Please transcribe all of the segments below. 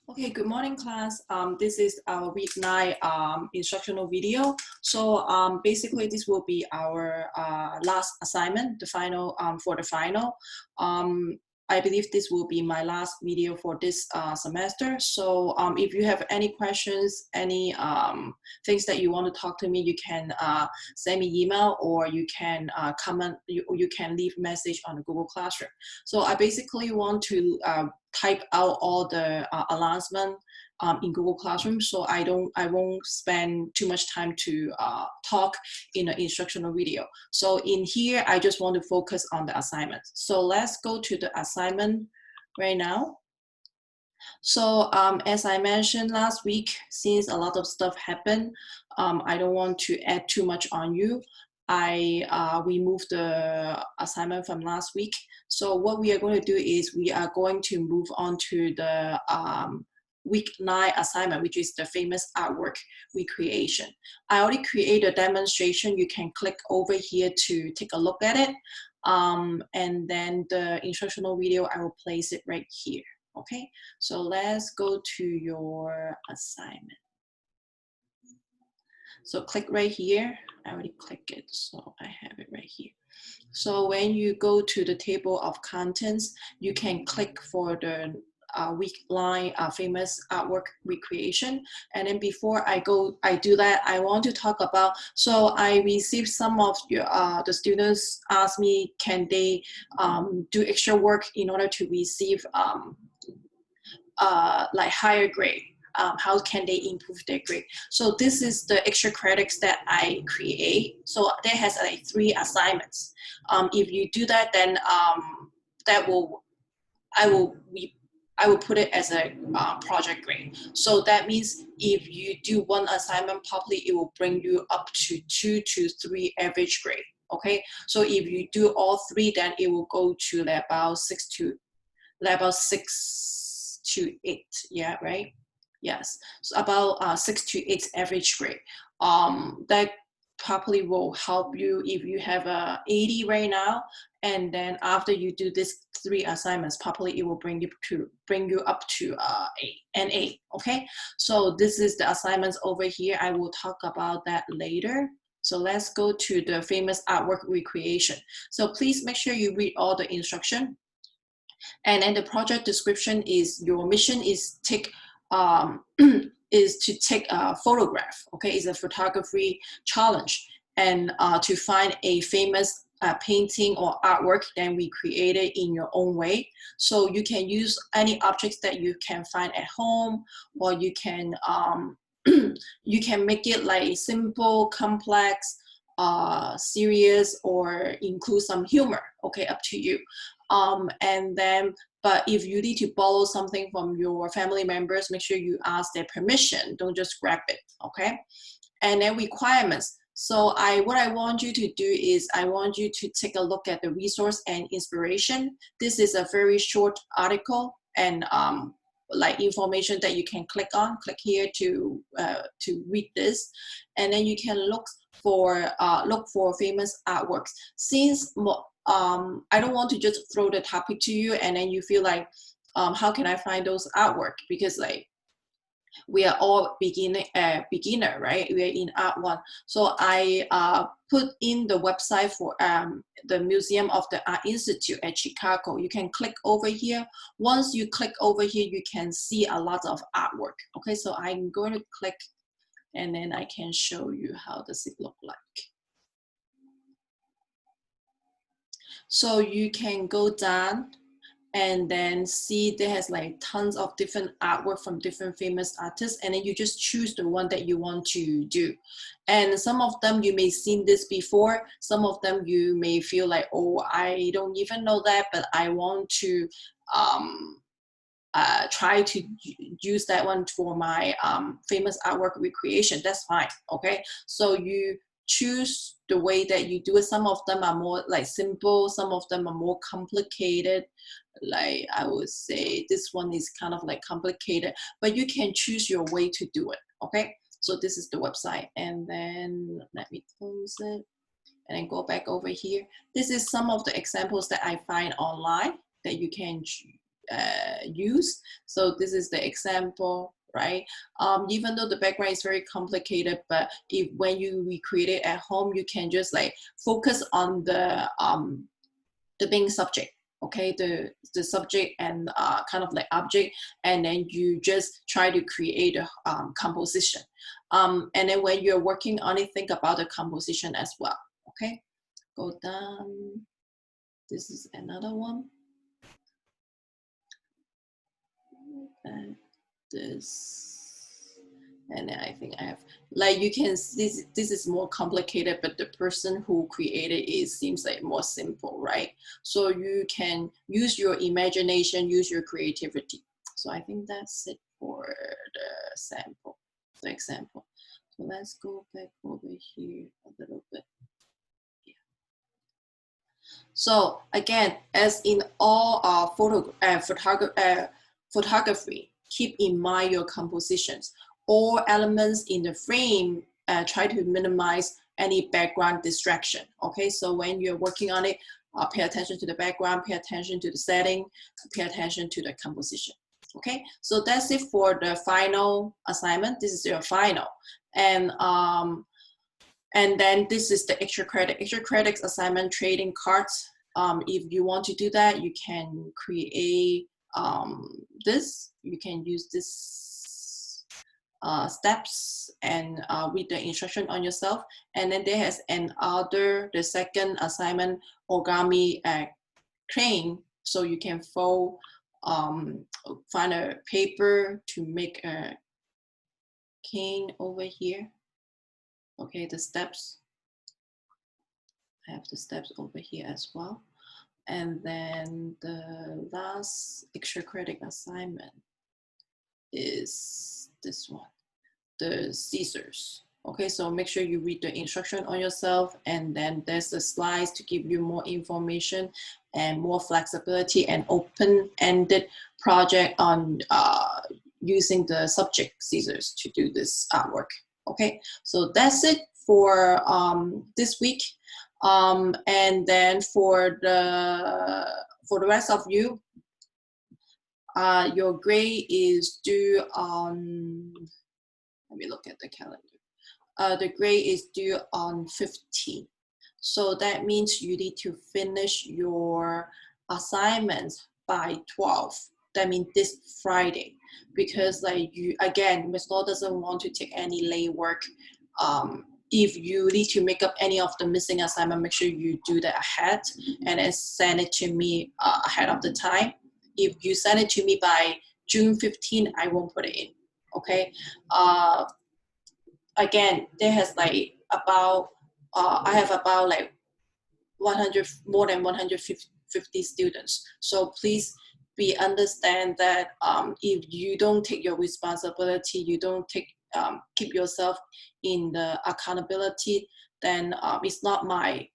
Okay, good morning, class. This is our week 9 instructional video. So basically, this will be our last assignment, the final for the final. I believe this will be my last video for this semester. So if you have any questions, any things that you want to talk to me, you can send me email or you can comment. You can leave message on the Google Classroom. So I basically want to type out all the announcement in Google Classroom, so I won't spend too much time to talk in an instructional video. So in here, I just want to focus on the assignment. So let's go to the assignment right now. So as I mentioned last week, since a lot of stuff happened, I don't want to add too much on you. We moved the assignment from last week. So what we are going to do is we are going to move on to the week 9 assignment, which is the famous artwork recreation. I already created a demonstration. You can click over here to take a look at it. And then the instructional video, I will place it right here. Okay, so let's go to your assignment. So click right here. I already clicked it, so I have it right here. So when you go to the table of contents, you can click for the week 9 famous artwork recreation. And then before I do that, I want to talk about, so I received some of your, the students ask me, can they do extra work in order to receive like higher grade? How can they improve their grade? So this is the extra credits that I create. So that has like 3 assignments. If you do that, then I will put it as a project grade. So that means if you do 1 assignment properly, it will bring you up to 2 to 3 average grade. Okay, so if you do all 3, then it will go to about 6 to 8. Yeah, right. Yes, so about 6 to 8 average grade. That probably will help you if you have a 80 right now, and then after you do this 3 assignments properly, it will bring you up to 8. Okay, so this is the assignments over here. I will talk about that later. So let's go to the famous artwork recreation. So please make sure you read all the instruction. And then the project description is your mission is is to take a photograph. Okay, it's a photography challenge, and to find a famous painting or artwork that we created in your own way. So you can use any objects that you can find at home, or you can you can make it like simple, complex, serious, or include some humor. Okay, up to you. And then, but if you need to borrow something from your family members, make sure you ask their permission. Don't just grab it, okay? And then requirements. So what I want you to do is I want you to take a look at the resource and inspiration. This is a very short article and like information that you can click on. Click here to read this, and then you can look for famous artworks. Since I don't want to just throw the topic to you and then you feel like, how can I find those artwork? Because like we are all beginner, right? We are in Art 1. So I put in the website for the Museum of the Art Institute at Chicago. You can click over here. Once you click over here, you can see a lot of artwork. Okay, so I'm going to click and then I can show you how does it look like. So you can go down and then see there has like tons of different artwork from different famous artists, and then you just choose the one that you want to do. And some of them you may seen this before, some of them you may feel like, oh, I don't even know that, but I want to try to use that one for my famous artwork recreation. That's fine. Okay, so you choose the way that you do it. Some of them are more like simple, some of them are more complicated. Like I would say this one is kind of like complicated, but you can choose your way to do it. Okay, so this is the website, and then let me close it and then go back over here. This is some of the examples that I find online that you can use. So this is the example, right? Even though the background is very complicated, but when you recreate it at home, you can just like focus on the main subject, okay, the subject and kind of like object, and then you just try to create a composition. And then when you're working on it, think about the composition as well, okay? Go down. This is another one. And this, and then I think I have, like you can see, this is more complicated, but the person who created it seems like more simple, right? So you can use your imagination, use your creativity. So I think that's it for the sample, the example. So let's go back over here a little bit. Yeah. So again, as in all photography, keep in mind your compositions. All elements in the frame, try to minimize any background distraction. Okay, so when you're working on it, pay attention to the background, pay attention to the setting, pay attention to the composition. Okay, so that's it for the final assignment. This is your final. And then this is the extra credits assignment trading cards. If you want to do that, you can create this. You can use this steps and read the instruction on yourself. And then there has the second assignment, origami crane. So you can find a paper to make a cane over here. Okay, the steps. I have the steps over here as well. And then the last extra credit assignment is this one, the scissors. Okay, so make sure you read the instruction on yourself, and then there's the slides to give you more information and more flexibility and open-ended project on using the subject scissors to do this artwork. Okay, so that's it for this week. And then for the rest of you, your grade is due on, let me look at the calendar. The grade is due on 15. So that means you need to finish your assignments by 12. That means this Friday, because like again, Ms. Law doesn't want to take any late work. If you need to make up any of the missing assignment, make sure you do that ahead and then send it to me ahead of the time. If you send it to me by June 15, I won't put it in, okay? Again, there has like about, I have about like 100, more than 150 students. So please understand that if you don't take your responsibility, you don't keep yourself in the accountability, then it's not my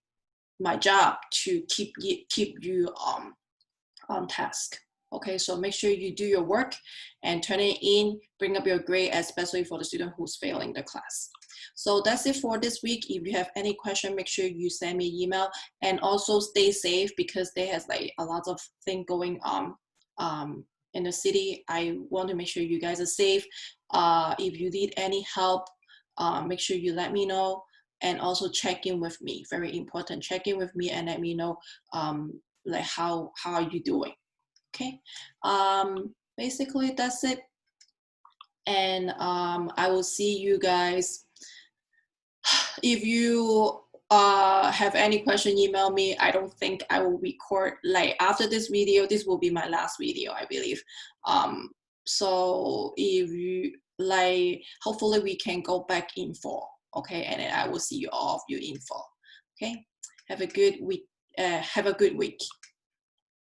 job to keep you on task. Okay, so make sure you do your work and turn it in, bring up your grade, especially for the student who's failing the class. So that's it for this week. If you have any question, make sure you send me an email, and also stay safe, because there has like a lot of things going on in the city. I want to make sure you guys are safe. If you need any help, make sure you let me know, and also check in with me. Very important, check in with me and let me know like how are you doing. Okay, basically that's it, and I will see you guys. If you have any question, email me. I don't think I will record, like after this video, this will be my last video, I believe. So if you like, hopefully we can go back in fall, okay, and then I will see you all of you in fall. Okay, have a good week.